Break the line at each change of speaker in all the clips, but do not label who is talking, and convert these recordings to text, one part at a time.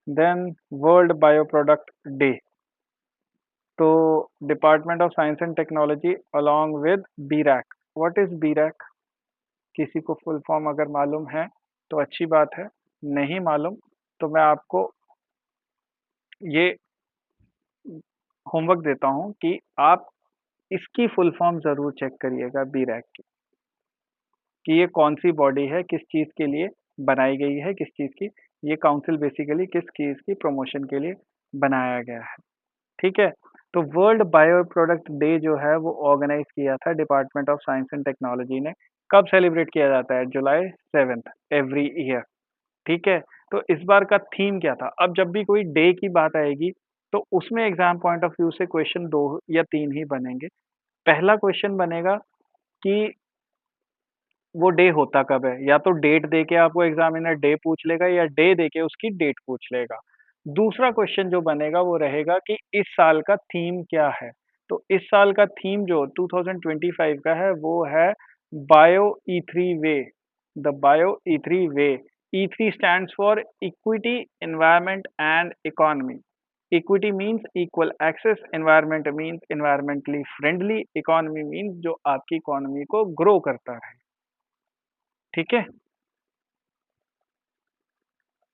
Then world bio product day. तो department of science and technology along with BIRAC. What is BIRAC? किसी को full form अगर मालूम है तो अच्छी बात है, नहीं मालूम तो मैं आपको ये होमवर्क देता हूँ कि आप इसकी फुल फॉर्म जरूर चेक करिएगा बीरैक की, कि ये कौन सी बॉडी है, किस चीज़ के लिए बनाई गई है, किस चीज़ की ये काउंसिल बेसिकली किस चीज़ की प्रमोशन के लिए बनाया गया है। ठीक है। तो वर्ल्ड बायो प्रोडक्ट डे जो है वो ऑर्गेनाइज किया था department of science and technology ने। कब सेलिब्रेट किया जाता है? जुलाई 7 एवरी ईयर। ठीक है। तो इस बार का थीम क्या था? अब जब भी कोई डे की बात आएगी तो उसमें एग्जाम पॉइंट ऑफ व्यू से क्वेश्चन दो या तीन ही बनेंगे। पहला क्वेश्चन बनेगा कि वो डे होता कब है, या तो डेट दे के आपको एग्जामिनर डे पूछ लेगा या डे दे के उसकी डेट पूछ लेगा। दूसरा क्वेश्चन जो बनेगा वो रहेगा कि इस साल का थीम क्या है। तो इस साल का थीम जो 2025 का है वो है बायो ई3 वे। द बायो ई3 वे। ई3 stands for equity, environment and economy. Equity means equal access, environment means environmentally friendly, economy means जो आपकी इकोनॉमी को ग्रो करता है। ठीक है।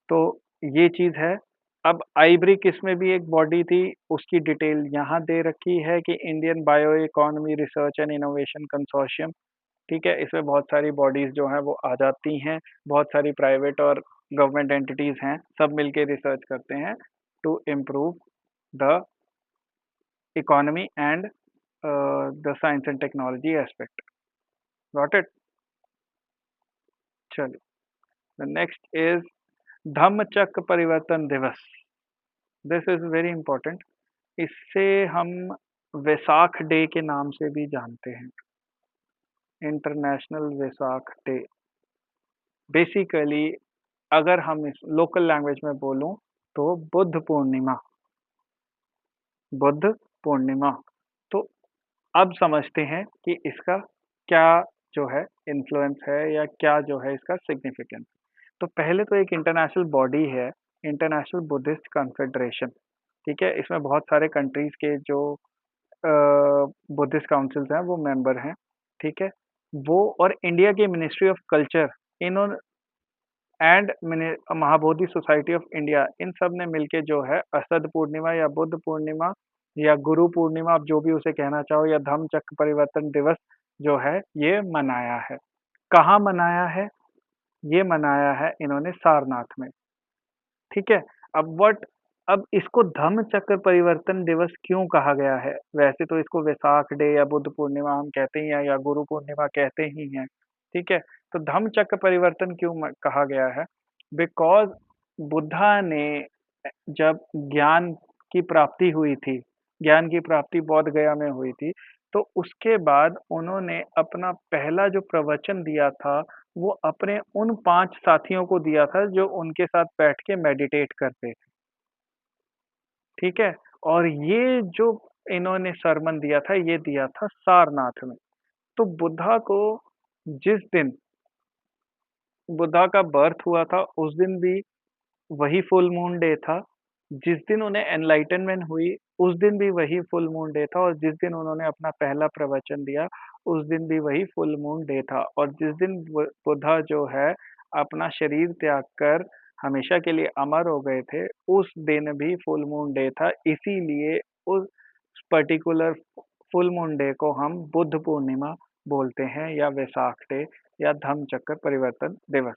तो ये चीज है। अब आइब्रिक इसमें भी एक बॉडी थी, उसकी डिटेल यहाँ दे रखी है कि Indian bio economy research and innovation consortium. ठीक है। इसमें बहुत सारी बॉडीज जो हैं वो आ जाती हैं, बहुत सारी प्राइवेट और गवर्नमेंट एंटिटीज हैं, सब मिलके रिसर्च करते हैं to improve the economy and the science and technology aspect. Got it? चलिए, the next is Dhammachakra Parivartan Divas. This is very important. इससे हम वैसाख डे के नाम से भी जानते हैं, इंटरनेशनल वैसाख डे। बेसिकली अगर हम इस लोकल लैंग्वेज में बोलूं तो बुद्ध पूर्णिमा। बुद्ध पूर्णिमा। तो अब समझते हैं कि इसका क्या जो है इन्फ्लुएंस है या क्या जो है इसका सिग्निफिकेंस। तो पहले तो एक इंटरनेशनल बॉडी है, इंटरनेशनल बुद्धिस्ट कॉन्फेडरेशन। ठीक है। इसमें बहुत सारे कंट्रीज के जो बुद्धिस्ट काउंसिल्स हैं वो मेंबर हैं। ठीक है। वो और इंडिया की मिनिस्ट्री ऑफ कल्चर, इन्होंने and Mahabodhi society of India, इन सब ने मिलके जो है असद पूर्णिमा या बुद्ध पूर्णिमा या गुरु पूर्णिमा, आप जो भी उसे कहना चाहो, या धम्म चक्र परिवर्तन दिवस जो है ये मनाया है। कहाँ मनाया है? ये मनाया है इन्होंने सारनाथ में। ठीक है। अब वट अब इसको धम्म चक्र परिवर्तन दिवस क्यों कहा गया है? वैसे तो इसको वैसाख डे या बुद्ध पूर्णिमा हम कहते ही हैं या गुरु पूर्णिमा कहते ही हैं। ठीक है। तो धम्म चक्र परिवर्तन क्यों कहा गया है? बिकॉज बुद्धा ने जब ज्ञान की प्राप्ति हुई थी, ज्ञान की प्राप्ति बोध गया में हुई थी, तो उसके बाद उन्होंने अपना पहला जो प्रवचन दिया था वो अपने उन 5 साथियों को दिया था जो उनके साथ बैठ के मेडिटेट करते थे। ठीक है। और ये जो इन्होंने सरमन दिया था ये दिया था सारनाथ में। तो बुद्धा को जिस दिन बुद्धा का बर्थ हुआ था उस दिन भी वही फुल मून डे था। जिस दिन उन्हें एनलाइटनमेंट हुई उस दिन भी वही फुल मून डे था, और जिस दिन उन्होंने अपना पहला प्रवचन दिया उस दिन भी वही फुल मून डे था, और जिस दिन बुद्धा जो है अपना शरीर त्याग कर हमेशा के लिए अमर हो गए थे उस दिन भी फुल मून डे था। इसीलिए उस पर्टिकुलर फुल मून डे को हम बुद्ध पूर्णिमा बोलते हैं या वैसाख डे या धम्म चक्र परिवर्तन दिवस।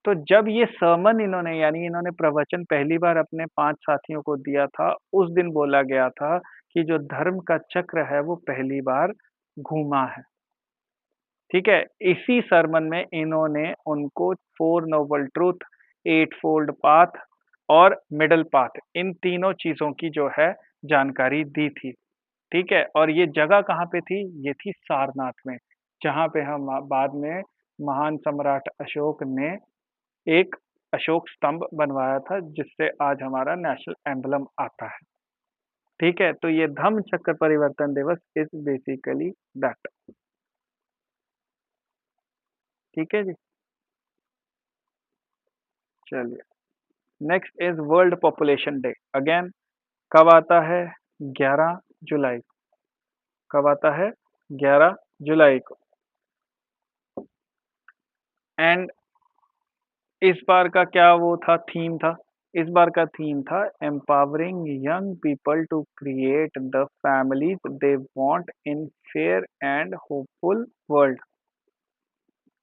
तो जब ये सरमन इन्होंने यानी इन्होंने प्रवचन पहली बार अपने 5 साथियों को दिया था, उस दिन बोला गया था कि जो धर्म का चक्र है वो पहली बार घूमा है। ठीक है। इसी सरमन में इन्होंने उनको 4 नोबल ट्रूथ, 8 फोल्ड पाथ और मिडल पाथ, इन तीनों चीजों की जो है जानकारी दी थी। ठीक है। और ये जगह कहाँ पे थी? ये थी सारनाथ में, जहाँ पे हम बाद में महान सम्राट अशोक ने एक अशोक स्तंभ बनवाया था जिससे आज हमारा नेशनल एम्बलम आता है। ठीक है। तो ये धम्म चक्र परिवर्तन दिवस इज बेसिकली दैट। ठीक है जी। चलिए। Next is world population day. Again कब आता है? 11 जुलाई। कब आता है? 11 जुलाई को। एंड इस बार का क्या वो था, थीम था? इस बार का थीम था empowering young people to create the families they want in fair and hopeful world.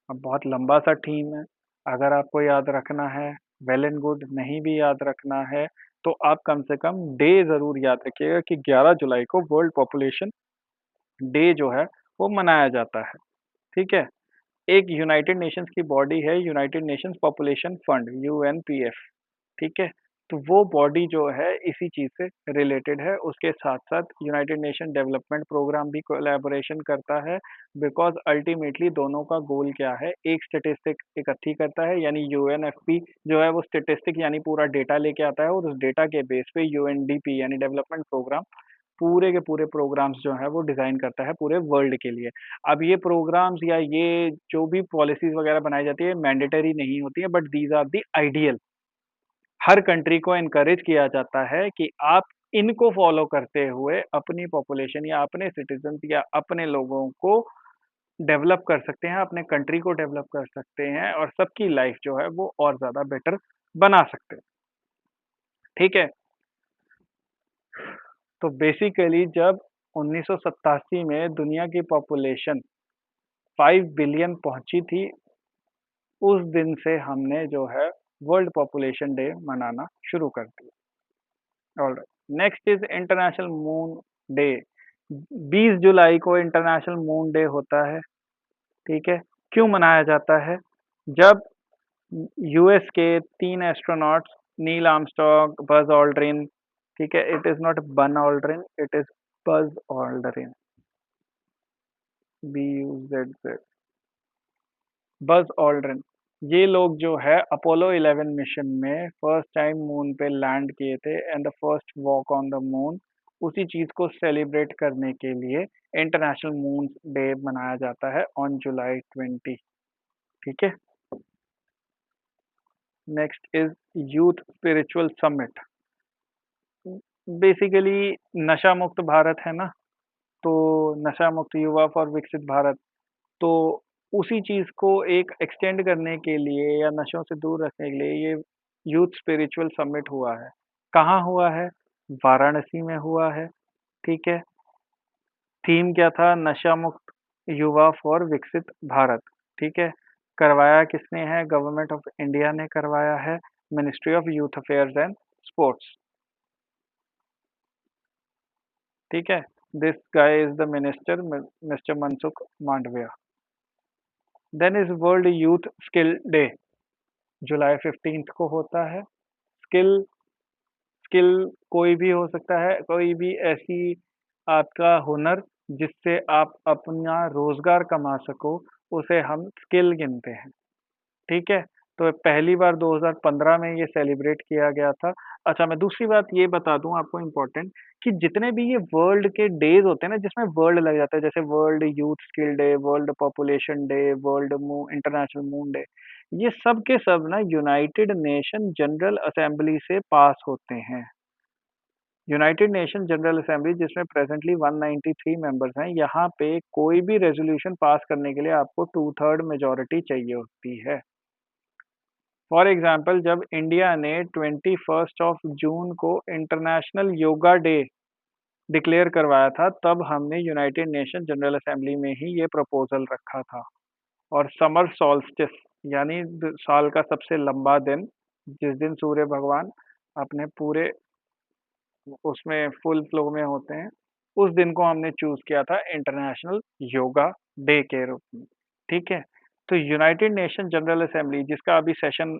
अब बहुत लंबा सा थीम है, अगर आपको याद रखना है वेल एंड गुड, नहीं भी याद रखना है तो आप कम से कम डे जरूर याद रखिएगा कि 11 जुलाई को वर्ल्ड पॉपुलेशन डे जो है वो मनाया जाता है। ठीक है। एक यूनाइटेड नेशंस की बॉडी है यूनाइटेड नेशंस पॉपुलेशन फंड, यूएनपीएफ। ठीक है। तो वो बॉडी जो है इसी चीज से रिलेटेड है, उसके साथ साथ यूनाइटेड नेशन डेवलपमेंट प्रोग्राम भी कोलैबोरेशन करता है। बिकॉज अल्टीमेटली दोनों का गोल क्या है, एक स्टेटिस्टिक इकट्ठी करता है, यानी यूएनएफपी जो है वो स्टेटिस्टिक यानी पूरा डेटा लेके आता है, और उस डेटा के बेस पे यूएनडीपी यानी डेवलपमेंट प्रोग्राम पूरे के पूरे प्रोग्राम्स जो है वो डिजाइन करता है पूरे वर्ल्ड के लिए। अब ये प्रोग्राम्स या ये जो भी पॉलिसीज वगैरह बनाई जाती है मैंडेटरी नहीं होती है, but these are the ideal. हर कंट्री को इनकरेज किया जाता है कि आप इनको फॉलो करते हुए अपनी पॉपुलेशन या अपने सिटीजन या अपने लोगों को डेवलप कर सकते हैं, अपने कंट्री को डेवलप कर सकते हैं, और सबकी लाइफ जो है वो और ज्यादा बेटर बना सकते हैं। ठीक है। तो बेसिकली जब 1987 में दुनिया की पॉपुलेशन 5 बिलियन पहुंची थी, उस दिन से हमने जो है वर्ल्ड पॉपुलेशन डे मनाना शुरू कर दिया। Alright. Next is international moon day. 20 जुलाई को इंटरनेशनल मून डे होता है। ठीक है। क्यों मनाया जाता है? जब यूएस के 3 astronauts, Neil Armstrong, Buzz Aldrin, ठीक है, इट इज नॉट बन Aldrin, it is Buzz Aldrin, BUZZ, Buzz Aldrin, ये लोग जो है अपोलो 11 मिशन में फर्स्ट टाइम मून पे लैंड किए थे and the first walk on the moon. उसी चीज को सेलिब्रेट करने के लिए इंटरनेशनल मून डे मनाया जाता है ऑन July 20। ठीक है। Next is youth spiritual summit. Basically नशा मुक्त भारत है ना, तो नशा मुक्त युवा फॉर विकसित भारत, तो उसी चीज को एक एक्सटेंड करने के लिए या नशों से दूर रखने के लिए ये यूथ स्पिरिचुअल समिट हुआ है। कहाँ हुआ है? वाराणसी में हुआ है। ठीक है। थीम क्या था? नशा मुक्त युवा फॉर विकसित भारत। ठीक है। करवाया किसने है? गवर्नमेंट ऑफ इंडिया ने करवाया है, ministry of youth affairs and sports. ठीक है। This guy is the minister, mister Mansukh Mandaviya. Then is world youth skill day, July 15 को होता है। स्किल, स्किल कोई भी हो सकता है, कोई भी ऐसी आपका हुनर जिससे आप अपना रोजगार कमा सको, उसे हम स्किल गिनते हैं। ठीक है। तो पहली बार 2015 में ये सेलिब्रेट किया गया था। अच्छा, मैं दूसरी बात ये बता दूं आपको इम्पोर्टेंट, कि जितने भी ये वर्ल्ड के डेज होते हैं ना जिसमें वर्ल्ड लग जाता है, जैसे world youth skill day, world population day, world international moon day, ये सब के सब ना यूनाइटेड नेशन जनरल असेंबली से पास होते हैं। यूनाइटेड नेशन जनरल असेंबली जिसमें प्रेजेंटली 193 मेंबर्स हैं, यहाँ पे कोई भी रेजोल्यूशन पास करने के लिए आपको 2/3 मेजोरिटी चाहिए होती है। फॉर एग्जाम्पल जब इंडिया ने 21 जून को इंटरनेशनल योगा डे डिक्लेयर करवाया था, तब हमने यूनाइटेड नेशन जनरल असेंबली में ही ये प्रपोजल रखा था। और समर सॉल्स्टिस यानी साल का सबसे लंबा दिन, जिस दिन सूर्य भगवान अपने पूरे उसमें फुल फ्लो में होते हैं, उस दिन को हमने चूज किया था इंटरनेशनल योगा डे के रूप में। ठीक है। तो यूनाइटेड नेशन जनरल असेंबली जिसका अभी सेशन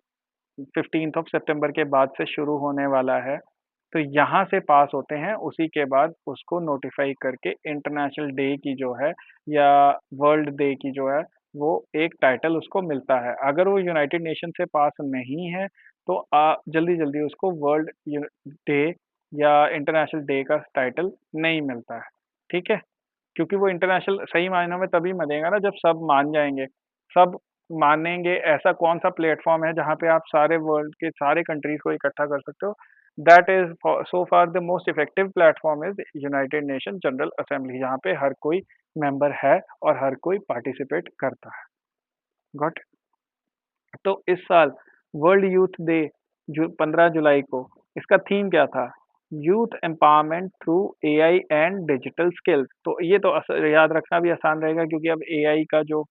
15 सितंबर के बाद से शुरू होने वाला है, तो यहाँ से पास होते हैं, उसी के बाद उसको नोटिफाई करके इंटरनेशनल डे की जो है या वर्ल्ड डे की जो है वो एक टाइटल उसको मिलता है। अगर वो यूनाइटेड नेशन से पास नहीं है तो जल्दी जल्दी उसको वर्ल्ड डे या इंटरनेशनल डे का टाइटल नहीं मिलता है। ठीक है। क्योंकि वो इंटरनेशनल सही मायनों में तभी मनेगा ना जब सब मान जाएंगे, सब मानेंगे ऐसा कौन सा प्लेटफॉर्म है जहाँ पे आप सारे वर्ल्ड के सारे कंट्रीज को इकट्ठा कर सकते हो? That is so far the most effective platform is United nation general assembly, जहाँ पे हर कोई मेंबर है और हर कोई पार्टिसिपेट करता है। गॉट। तो इस साल वर्ल्ड यूथ डे जो 15 जुलाई को, इसका थीम क्या था? Youth empowerment through AI and digital skills. तो ये तो याद रखना भी आसान रहेगा, क्योंकि अब एआई का जो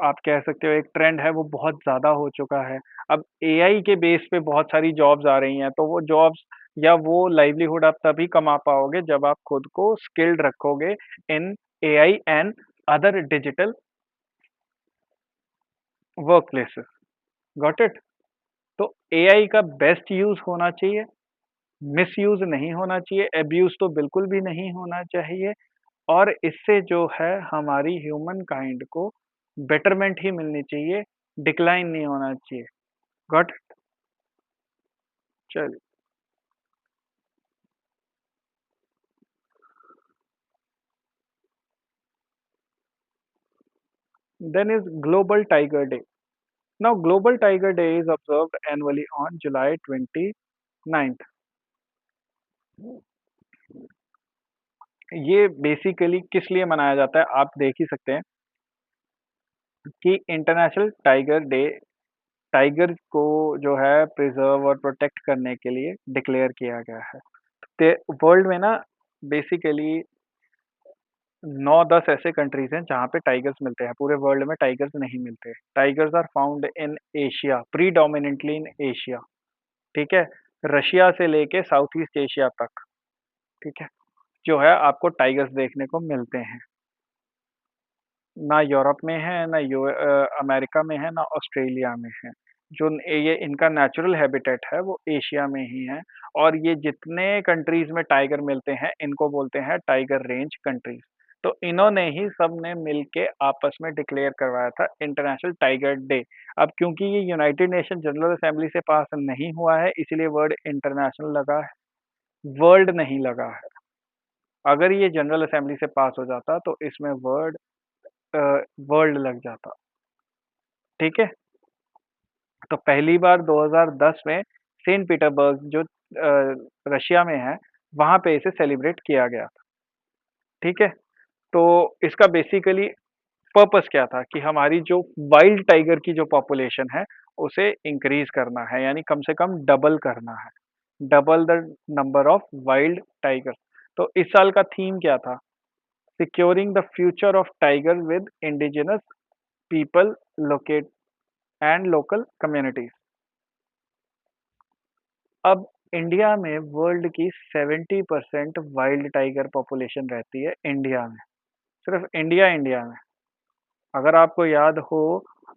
आप कह सकते हो एक ट्रेंड है वो बहुत ज़्यादा हो चुका है। अब एआई के बेस पे बहुत सारी जॉब्स आ रही हैं, तो वो जॉब्स या वो लाइवलीहुड आप तभी कमा पाओगे जब आप खुद को स्किल्ड रखोगे in AI and other digital work places. Got it? तो एआई का बेस्ट यूज़ होना चाहिए, मिसयूज़ नहीं होना चाहिए, अब्यूज़ तो बिल्कुल भी नहीं होना चाहिए, और इससे जो है हमारी ह्यूमन काइंड को बेटरमेंट ही मिलनी चाहिए, डिक्लाइन नहीं होना चाहिए। Got it? चलिए। Then is global tiger day. Now global tiger day is observed annually on July 29th। ये बेसिकली किस लिए मनाया जाता है आप देख ही सकते हैं कि इंटरनेशनल टाइगर डे टाइगर को जो है प्रिजर्व और प्रोटेक्ट करने के लिए डिक्लेयर किया गया है। वर्ल्ड में ना बेसिकली 9-10 ऐसे कंट्रीज हैं जहाँ पे टाइगर्स मिलते हैं, पूरे वर्ल्ड में टाइगर्स नहीं मिलते। Tigers are found in Asia, predominantly in Asia. ठीक है? रशिया से लेके साउथ ईस्ट एशिया तक, ठीक है, जो है आपको टाइगर्स देखने को मिलते हैं। ना यूरोप में है, ना अमेरिका में है, ना ऑस्ट्रेलिया में है। जो ये इनका नेचुरल हैबिटेट है वो एशिया में ही है। और ये जितने कंट्रीज में टाइगर मिलते हैं इनको बोलते हैं टाइगर रेंज कंट्रीज। तो इन्होंने ही सब ने मिलके आपस में डिक्लेयर करवाया था इंटरनेशनल टाइगर डे। अब क्योंकि ये यूनाइटेड नेशन जनरल असेंबली से पास नहीं हुआ है, इसीलिए वर्ड इंटरनेशनल लगा है, वर्ल्ड नहीं लगा है। अगर ये जनरल असेंबली से पास हो जाता तो इसमें वर्ल्ड लग जाता। ठीक है? तो पहली बार 2010 में सेंट पीटरबर्ग जो रशिया में है, वहाँ पे इसे सेलिब्रेट किया गया था। ठीक है? तो इसका बेसिकली पर्पस क्या था कि हमारी जो वाइल्ड टाइगर की जो पॉपुलेशन है, उसे इंक्रीज़ करना है, यानी कम से कम डबल करना है। Double the number of wild tigers. तो इस साल का थीम क्या था? Securing the future of tiger with indigenous people locate and local communities. अब इंडिया में वर्ल्ड की 70% वाइल्ड टाइगर पॉपुलेशन रहती है इंडिया में। सिर्फ इंडिया में। अगर आपको याद हो,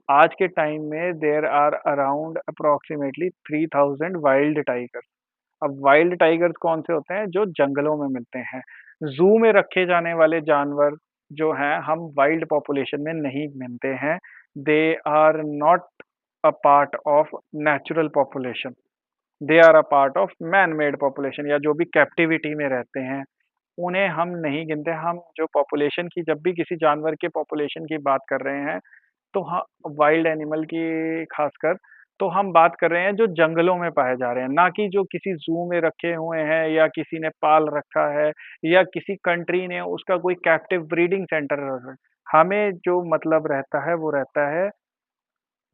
आज के टाइम में there are around approximately 3000 wild tiger. अब वाइल्ड टाइगर्स कौन से होते हैं? जो जंगलों में मिलते हैं। जू में रखे जाने वाले जानवर जो हैं हम वाइल्ड पॉपुलेशन में नहीं मिलते हैं। They are not a part of natural population, they are a part of man made population, या जो भी कैप्टिविटी में रहते हैं उन्हें हम नहीं गिनते। हम जो पॉपुलेशन की, जब भी किसी जानवर के पॉपुलेशन की बात कर रहे हैं, तो हाँ, वाइल्ड एनिमल की खासकर, तो हम बात कर रहे हैं जो जंगलों में पाए जा रहे हैं, ना कि जो किसी ज़ू में रखे हुए हैं या किसी ने पाल रखा है या किसी कंट्री ने उसका कोई कैप्टिव ब्रीडिंग सेंटर। हमें जो मतलब रहता है वो रहता है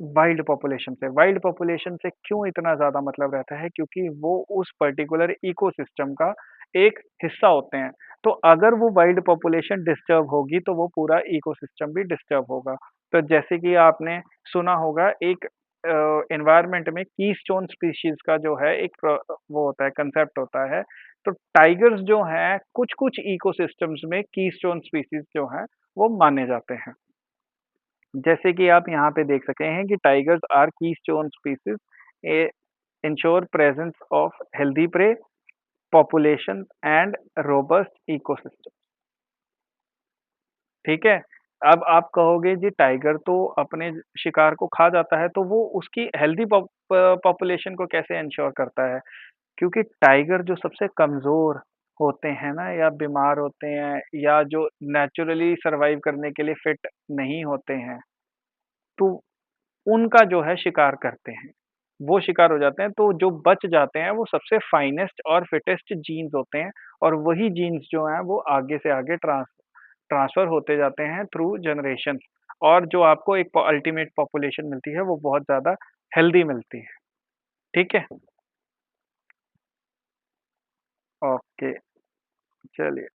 वाइल्ड पॉपुलेशन से। वाइल्ड पॉपुलेशन से क्यों इतना ज़्यादा मतलब रहता है? क्योंकि वो उस पर्टिकुलर इकोसिस्टम का एक हिस्सा होते हैं। तो अगर वो वाइल्ड पॉपुलेशन डिस्टर्ब होगी तो वो पूरा इकोसिस्टम भी डिस्टर्ब होगा। तो जैसे कि आपने सुना होगा, एक एनवायरनमेंट में कीस्टोन स्पीशीज़ का जो है एक वो होता है, कांसेप्ट होता है। तो टाइगर्स जो हैं कुछ-कुछ इकोसिस्टम्स में कीस्टोन स्पीशीज़ जो हैं वो माने जाते हैं। जैसे कि आप यहाँ पे देख सके हैं कि tigers are keystone species, a ensure presence of healthy prey population and robust ecosystem. ठीक है? अब आप कहोगे जी टाइगर तो अपने शिकार को खा जाता है, तो वो उसकी हेल्दी पॉपुलेशन को कैसे इंश्योर करता है? क्योंकि टाइगर जो सबसे कमजोर होते हैं ना, या बीमार होते हैं, या जो नेचुरली सरवाइव करने के लिए फिट नहीं होते हैं, तो उनका जो है शिकार करते हैं। वो शिकार हो जाते हैं, तो जो बच जाते हैं वो सबसे फाइनेस्ट और फिटेस्ट जीन्स होते हैं और वही जीन्स जो हैं वो आगे से आगे ट्रांसफ़र होते जाते हैं थ्रू जनरेशंस और जो आपको एक अल्टीमेट पॉपुलेशन मिलती है वो बहुत ज़्यादा हेल्दी मिलती है। ठीक है? ओके, चलिए।